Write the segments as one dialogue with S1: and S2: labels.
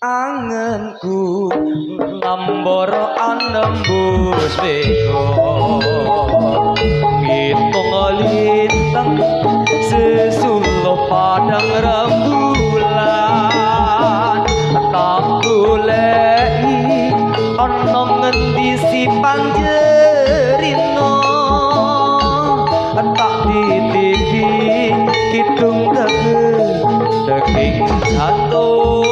S1: angenku ngambara anembus beko ngitung lintang sesuluh padang rembulan tak goleki ana ngendi si panjerino tak titipi kidung daging jatuh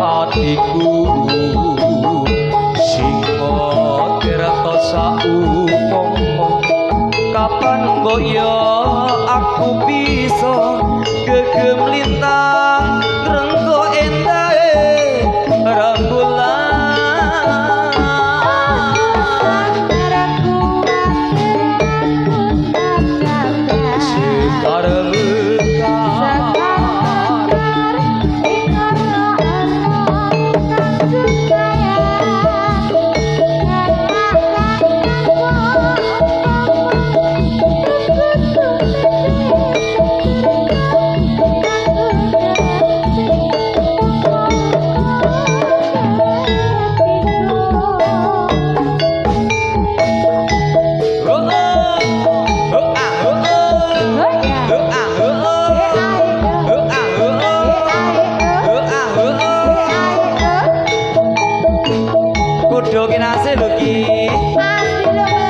S1: atiku sing tirta saupomo kapan kok ya aku bisa gegem lintang rengko endahe rembulan sekarang Jokin asih lho ki. Asih lho,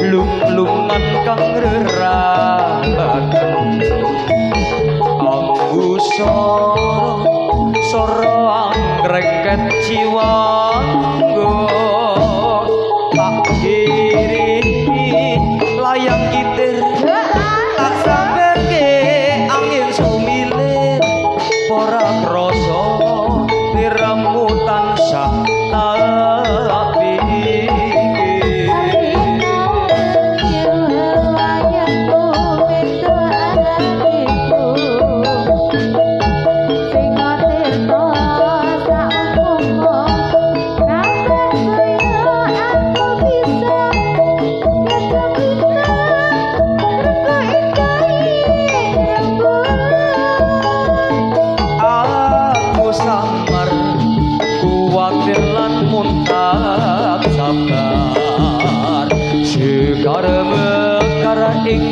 S1: lung-lungan kang rerabaken sora anggreket jiwanggo tak kiri layang kitir tak samperke angin sumilir ora krasa tiramu tansah sekar mekar ing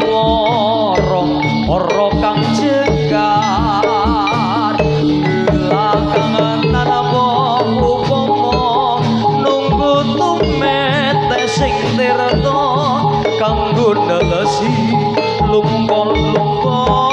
S1: ora kang cegar belakangan tanapa upama nunggu tumete sing tirta kanggo nelesi lumpur-lumpur